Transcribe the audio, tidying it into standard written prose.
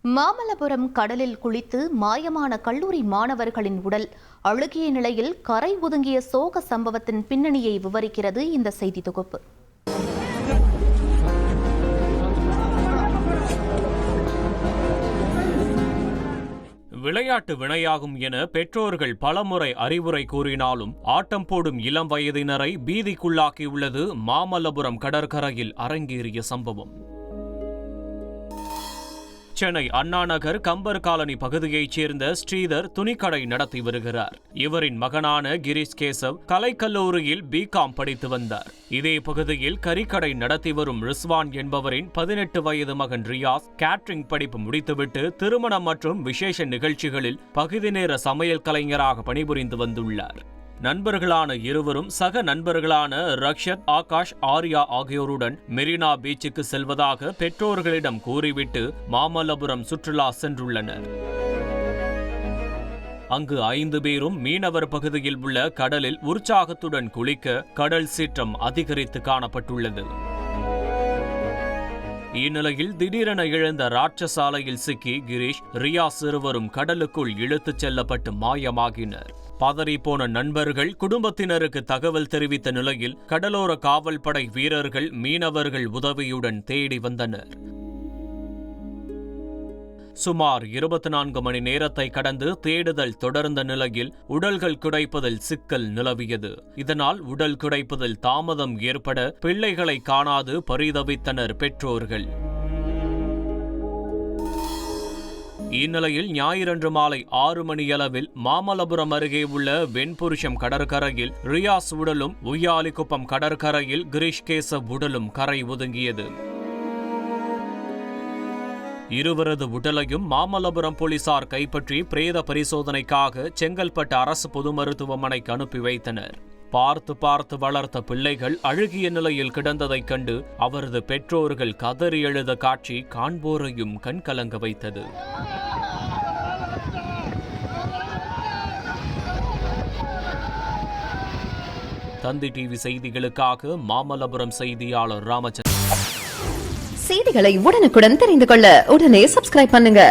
மாமல்லபுரம் கடலில் குளித்து மாயமான கல்லூரி மாணவர்களின் உடல் அழுகிய நிலையில் கரை ஒதுங்கிய சோக சம்பவத்தின் பின்னணியை விவரிக்கிறது இந்த செய்தி தொகுப்பு. விளையாட்டு வினையாகும் என பெற்றோர்கள் பலமுறை அறிவுரை கூறினாலும் ஆட்டம் போடும் இளம் வயதினரை பீதிக்குள்ளாக்கியுள்ளது மாமல்லபுரம் கடற்கரையில் அரங்கேறிய சம்பவம். சென்னை அண்ணாநகர் கம்பர் காலனி பகுதியைச் சேர்ந்த ஸ்ரீதர் துணிக்கடை நடத்தி வருகிறார். இவரின் மகனான கிரீஷ் கேசவ் கலைக்கல்லூரியில் பிகாம் படித்து வந்தார். இதே பகுதியில் கறிக்கடை நடத்தி வரும் ரிஸ்வான் என்பவரின் 18 வயது மகன் ரியாஸ் கேட்டரிங் படிப்பு முடித்துவிட்டு திருமணம் மற்றும் விசேஷ நிகழ்ச்சிகளில் பகுதி நேர சமையல் கலைஞராக பணிபுரிந்து வந்துள்ளார். நண்பர்களான இருவரும் சக நண்பர்களான ரக்ஷத், ஆகாஷ், ஆர்யா ஆகியோருடன் மெரினா பீச்சுக்கு செல்வதாக பெற்றோர்களிடம் கூறிவிட்டு மாமல்லபுரம் சுற்றுலா சென்றுள்ளனர். அங்கு 5 பேரும் மீனவர் பகுதியில் உள்ள கடலில் உற்சாகத்துடன் குளிக்க கடல் சீற்றம் அதிகரித்து காணப்பட்டுள்ளது. இந்நிலையில் திடீரென இழந்த ராட்சசாலையில் சிக்கி கிரீஷ், ரியாஸ் இருவரும் கடலுக்குள் இழுத்துச் செல்லப்பட்டு மாயமாகினர். பதறிப்போன நண்பர்கள் குடும்பத்தினருக்கு தகவல் தெரிவித்த நிலையில் கடலோர காவல் படை வீரர்கள் மீனவர்கள் உதவியுடன் தேடி வந்தனர். சுமார் 24 மணி நேரத்தை கடந்து தேடுதல் தொடர்ந்த நிலையில் உடல்கள் கிடைப்பதில் சிக்கல் நிலவியது. இதனால் உடல் கிடைப்பதில் தாமதம் ஏற்பட பிள்ளைகளை காணாது பரிதவித்தனர் பெற்றோர்கள். இந்நிலையில் ஞாயிறன்று மாலை 6 மணியளவில் மாமல்லபுரம் அருகே உள்ள வெண்புருஷம் கடற்கரையில் ரியாஸ் உடலும், உய்யாலிக்குப்பம் கடற்கரையில் கிரீஷ் கேசவ் உடலும் கரை ஒதுங்கியது. இருவரது உடலையும் மாமல்லபுரம் போலீசார் கைப்பற்றி பிரேத பரிசோதனைக்காக செங்கல்பட்டு அரசு பொது மருத்துவமனைக்கு அனுப்பி வைத்தனர். பார்த்து வளர்த்த பிள்ளைகள் அழுகிய நிலையில் கிடந்ததைக் கண்டு அவரது பெற்றோர்கள் கதறி எழுத காட்சி காண்போரையும் கண்கலங்க வைத்தது. தந்தி டிவி செய்திகளுக்காக மாமல்லபுரம் செய்தியாளர் ராமச்சந்திரன். செய்திகளை உடனுக்குடன் தெரிந்து கொள்ள உடனே சப்ஸ்கிரைப் பண்ணுங்க.